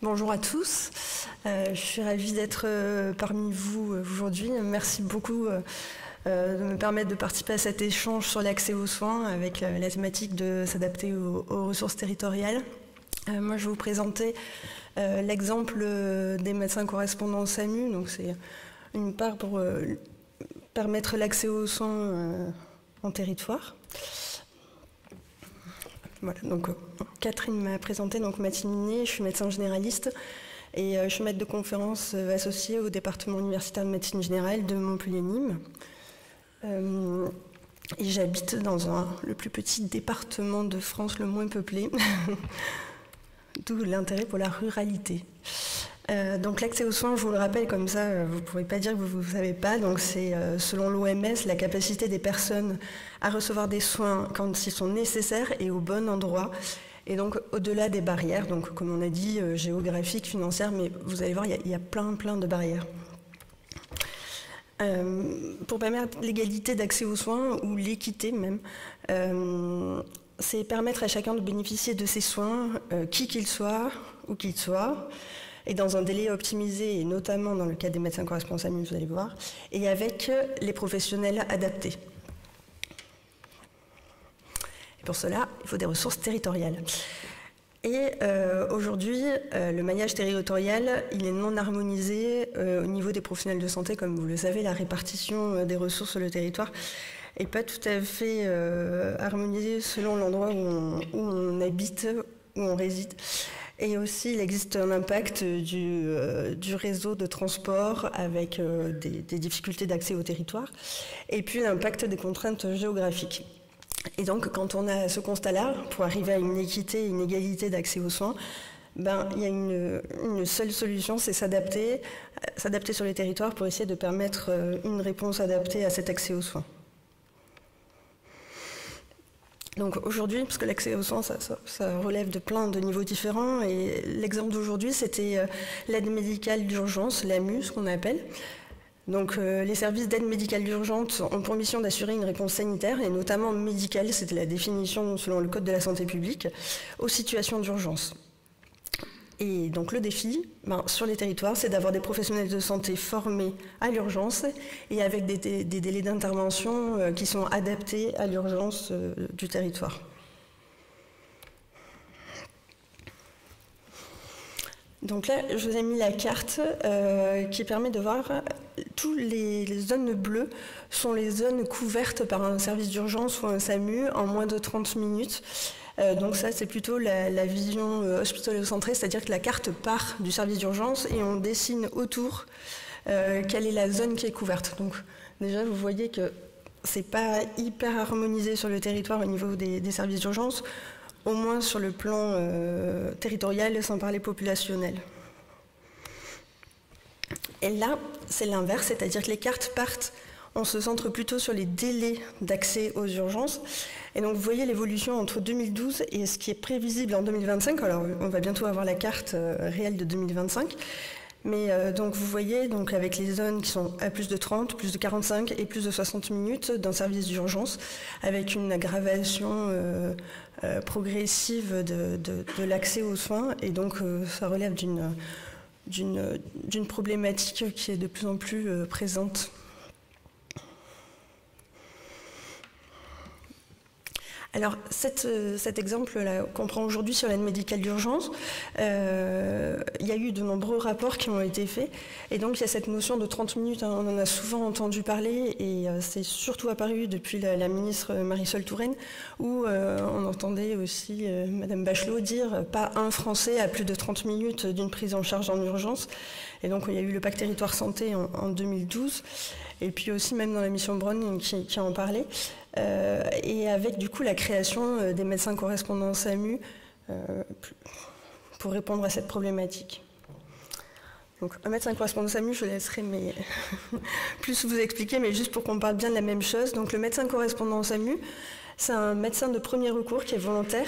Bonjour à tous, je suis ravie d'être parmi vous aujourd'hui. Merci beaucoup de me permettre de participer à cet échange sur l'accès aux soins avec la thématique de s'adapter aux ressources territoriales. Moi, je vais vous présenter l'exemple des médecins correspondants SAMU. Donc, c'est une part pour permettre l'accès aux soins en territoire. Voilà, donc Catherine m'a présenté, donc Mathilde Minier, je suis médecin généraliste et je suis maître de conférence associée au département universitaire de médecine générale de Montpellier-Nîmes. Et j'habite dans le plus petit département de France, le moins peuplé, d'où l'intérêt pour la ruralité. Donc l'accès aux soins, je vous le rappelle, comme ça, vous ne pourrez pas dire que vous ne savez pas. Donc c'est, selon l'OMS, la capacité des personnes à recevoir des soins quand ils sont nécessaires et au bon endroit. Et donc au-delà des barrières, donc comme on a dit, géographiques, financières, mais vous allez voir, il y a plein de barrières. Pour permettre l'égalité d'accès aux soins, ou l'équité même, c'est permettre à chacun de bénéficier de ces soins, qui qu'il soit, où qu'il soit, et dans un délai optimisé, et notamment dans le cas des médecins correspondants SAMU, vous allez voir, et avec les professionnels adaptés. Et pour cela, il faut des ressources territoriales. Et aujourd'hui, le maillage territorial, il est non harmonisé au niveau des professionnels de santé. Comme vous le savez, la répartition des ressources sur le territoire n'est pas tout à fait harmonisée selon l'endroit où on habite, où on réside. Et aussi, il existe un impact du réseau de transport avec des difficultés d'accès au territoire, et puis l'impact des contraintes géographiques. Et donc, quand on a ce constat-là, pour arriver à une équité, une égalité d'accès aux soins, il y a une seule solution, c'est s'adapter sur les territoires pour essayer de permettre une réponse adaptée à cet accès aux soins. Donc aujourd'hui, parce que l'accès aux soins, ça relève de plein de niveaux différents, et l'exemple d'aujourd'hui, c'était l'aide médicale d'urgence, l'AMU, ce qu'on appelle. Donc les services d'aide médicale d'urgence ont pour mission d'assurer une réponse sanitaire, et notamment médicale, c'était la définition selon le Code de la santé publique, aux situations d'urgence. Et donc le défi, sur les territoires, c'est d'avoir des professionnels de santé formés à l'urgence et avec des délais d'intervention qui sont adaptés à l'urgence du territoire. Donc là, je vous ai mis la carte qui permet de voir toutes les zones bleues sont les zones couvertes par un service d'urgence ou un SAMU en moins de 30 minutes. Donc ça, c'est plutôt la vision hospitalo-centrée, c'est-à-dire que la carte part du service d'urgence et on dessine autour quelle est la zone qui est couverte. Donc déjà, vous voyez que c'est pas hyper harmonisé sur le territoire au niveau des services d'urgence, au moins sur le plan territorial, sans parler populationnel. Et là, c'est l'inverse, c'est-à-dire que les cartes partent, on se centre plutôt sur les délais d'accès aux urgences. Et donc, vous voyez l'évolution entre 2012 et ce qui est prévisible en 2025. Alors, on va bientôt avoir la carte réelle de 2025. Mais donc, vous voyez, donc, avec les zones qui sont à plus de 30, plus de 45 et plus de 60 minutes d'un service d'urgence, avec une aggravation progressive de l'accès aux soins. Et donc, ça relève d'une problématique qui est de plus en plus présente. Alors, cet exemple-là qu'on prend aujourd'hui sur l'aide médicale d'urgence, il y a eu de nombreux rapports qui ont été faits. Et donc, il y a cette notion de 30 minutes, on en a souvent entendu parler, et c'est surtout apparu depuis la ministre Marisol Touraine, où on entendait aussi Madame Bachelot dire « pas un Français à plus de 30 minutes d'une prise en charge en urgence ». Et donc, il y a eu le pacte territoire santé en 2012, et puis aussi même dans la mission Braun qui en parlait. Et avec du coup la création des médecins correspondants SAMU pour répondre à cette problématique. Donc un médecin correspondant SAMU, je laisserai plus vous expliquer, mais juste pour qu'on parle bien de la même chose. Donc le médecin correspondant SAMU, c'est un médecin de premier recours qui est volontaire.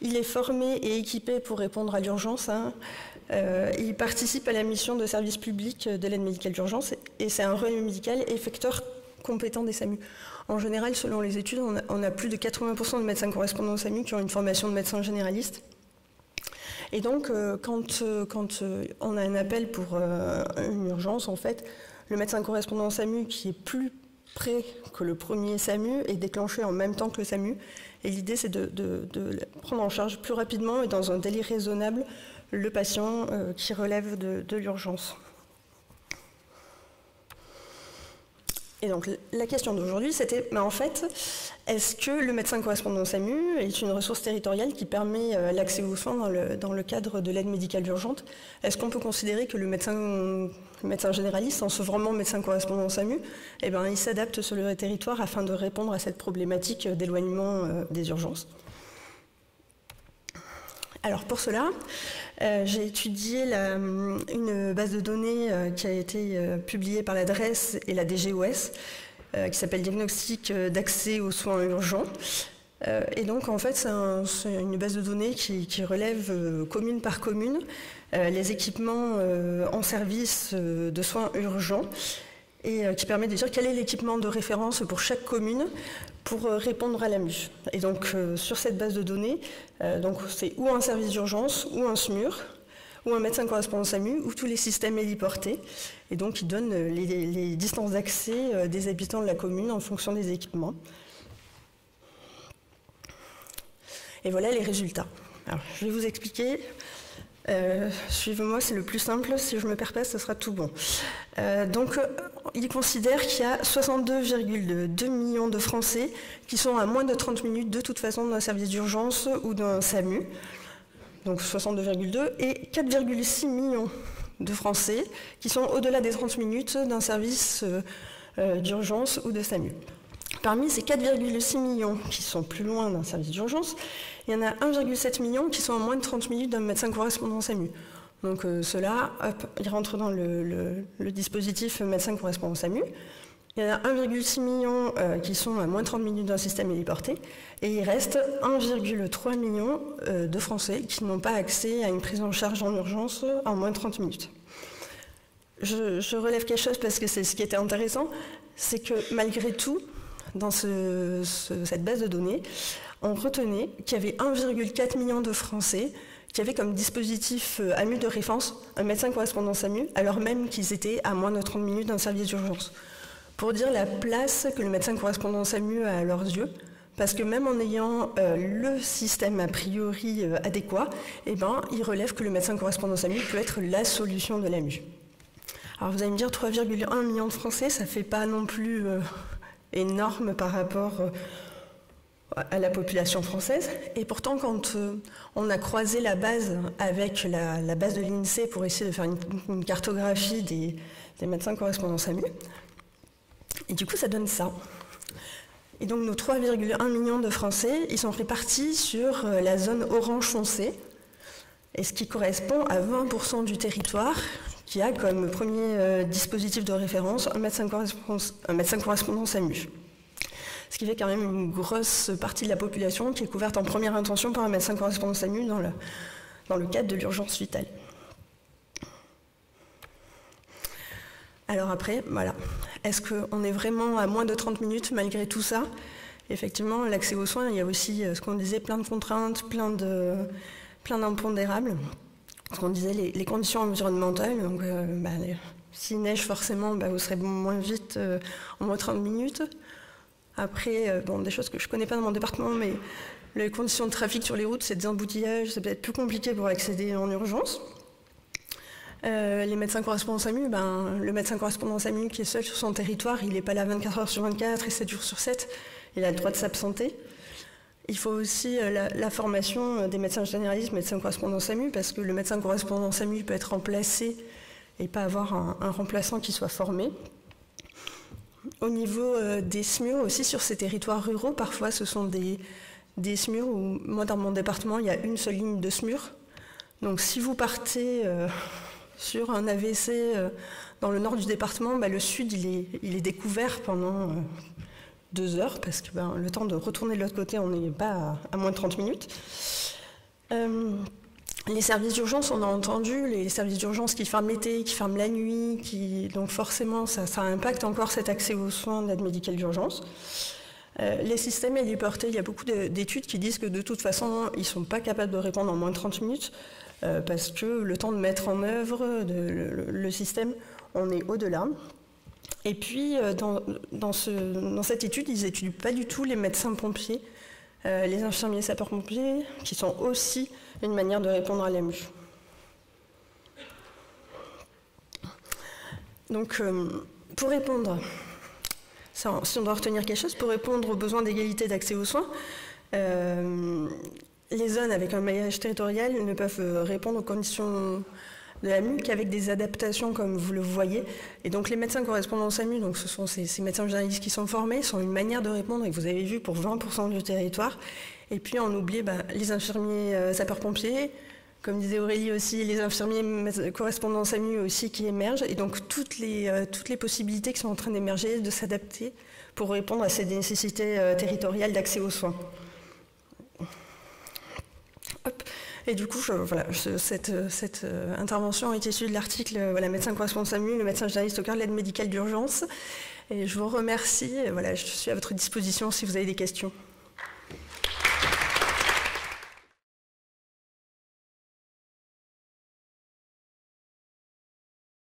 Il est formé et équipé pour répondre à l'urgence. Il participe à la mission de service public de l'aide médicale d'urgence et c'est un relais médical effecteur compétent des SAMU. En général, selon les études, on a plus de 80% de médecins correspondants SAMU qui ont une formation de médecin généraliste. Et donc, quand on a un appel pour une urgence, en fait, le médecin correspondant SAMU qui est plus près que le premier SAMU est déclenché en même temps que le SAMU. Et l'idée, c'est de prendre en charge plus rapidement et dans un délai raisonnable le patient qui relève de l'urgence. Et donc, la question d'aujourd'hui, c'était, en fait, est-ce que le médecin correspondant SAMU est une ressource territoriale qui permet l'accès aux soins dans le cadre de l'aide médicale urgente? Est-ce qu'on peut considérer que le médecin généraliste, en se formant médecin correspondant SAMU, eh ben, il s'adapte sur le territoire afin de répondre à cette problématique d'éloignement des urgences? Alors pour cela, j'ai étudié une base de données qui a été publiée par la DRES et la DGOS, qui s'appelle Diagnostic d'accès aux soins urgents. Et donc en fait, c'est une base de données qui relève commune par commune les équipements en service de soins urgents et qui permet de dire quel est l'équipement de référence pour chaque commune pour répondre à l'AMU. Et donc sur cette base de données, c'est ou un service d'urgence, ou un SMUR, ou un médecin correspondant SAMU, ou tous les systèmes héliportés. Et donc ils donnent les distances d'accès des habitants de la commune en fonction des équipements. Et voilà les résultats. Alors, je vais vous expliquer. Suivez-moi, c'est le plus simple. Si je ne me perds pas, ce sera tout bon. Il considère qu'il y a 62,2 millions de Français qui sont à moins de 30 minutes de toute façon d'un service d'urgence ou d'un SAMU. Donc 62,2 et 4,6 millions de Français qui sont au-delà des 30 minutes d'un service d'urgence ou de SAMU. Parmi ces 4,6 millions qui sont plus loin d'un service d'urgence, il y en a 1,7 million qui sont à moins de 30 minutes d'un médecin correspondant SAMU. Donc ceux-là, ils rentrent dans le dispositif médecin correspondant SAMU. Il y en a 1,6 million qui sont à moins de 30 minutes d'un système héliporté. Et il reste 1,3 million de Français qui n'ont pas accès à une prise en charge en urgence en moins de 30 minutes. Je relève quelque chose parce que c'est ce qui était intéressant, c'est que malgré tout, dans cette base de données, on retenait qu'il y avait 1,4 million de Français qui avaient comme dispositif AMU de référence un médecin correspondant SAMU, alors même qu'ils étaient à moins de 30 minutes d'un service d'urgence. Pour dire la place que le médecin correspondant SAMU a à leurs yeux, parce que même en ayant le système a priori adéquat, eh ben, il relève que le médecin correspondant SAMU peut être la solution de l'AMU. Alors vous allez me dire 3,1 millions de Français, ça ne fait pas non plus énorme par rapport à la population française. Et pourtant, quand on a croisé la base avec la base de l'INSEE pour essayer de faire une cartographie des médecins correspondants SAMU, et du coup, ça donne ça. Et donc, nos 3,1 millions de Français, ils sont répartis sur la zone orange foncé, et ce qui correspond à 20% du territoire qui a comme premier dispositif de référence un médecin correspondant SAMU. Ce qui fait quand même une grosse partie de la population qui est couverte en première intention par un médecin correspondant SAMU dans le cadre de l'urgence vitale. Alors après, voilà. Est-ce qu'on est vraiment à moins de 30 minutes malgré tout ça? Effectivement, l'accès aux soins, il y a aussi ce qu'on disait, plein de contraintes, plein d'impondérables. Ce qu'on disait, les conditions environnementales. Donc, s'il neige forcément, vous serez moins vite en moins de 30 minutes. Après, des choses que je ne connais pas dans mon département, mais les conditions de trafic sur les routes, c'est des embouteillages, c'est peut-être plus compliqué pour accéder en urgence. Les médecins correspondants SAMU, le médecin correspondant SAMU qui est seul sur son territoire, il n'est pas là 24 heures sur 24 et 7 jours sur 7, il a le droit de s'absenter. Il faut aussi la formation des médecins généralistes, médecins correspondants SAMU, parce que le médecin correspondant SAMU peut être remplacé et pas avoir un remplaçant qui soit formé. Au niveau des SMUR aussi, sur ces territoires ruraux, parfois ce sont des SMUR où, moi dans mon département, il y a une seule ligne de SMUR. Donc si vous partez sur un AVC dans le nord du département, le sud il est découvert pendant 2 heures, parce que le temps de retourner de l'autre côté, on n'est pas à moins de 30 minutes. Les services d'urgence, on a entendu, les services d'urgence qui ferment l'été, qui ferment la nuit, donc forcément ça impacte encore cet accès aux soins d'aide médicale d'urgence. Les systèmes héliportés, il y a beaucoup d'études qui disent que de toute façon, ils ne sont pas capables de répondre en moins de 30 minutes. parce que le temps de mettre en œuvre le système, on est au-delà. Et puis, dans cette étude, ils n'étudient pas du tout les médecins-pompiers, les infirmiers sapeurs-pompiers, qui sont aussi une manière de répondre à l'AMU. Donc, pour répondre, si on doit retenir quelque chose, pour répondre aux besoins d'égalité d'accès aux soins, les zones avec un maillage territorial ne peuvent répondre aux conditions de l'AMU qu'avec des adaptations comme vous le voyez. Et donc les médecins correspondants au SAMU, donc ce sont ces médecins généralistes qui sont formés, sont une manière de répondre, et vous avez vu, pour 20% du territoire. Et puis on oublie les infirmiers sapeurs-pompiers, comme disait Aurélie aussi, les infirmiers correspondants au SAMU aussi qui émergent, et donc toutes les possibilités qui sont en train d'émerger, de s'adapter pour répondre à ces nécessités territoriales d'accès aux soins. Hop. Et du coup, cette intervention est issue de l'article médecin correspondant SAMU, le médecin généraliste au cœur de l'aide médicale d'urgence. Et je vous remercie. Je suis à votre disposition si vous avez des questions.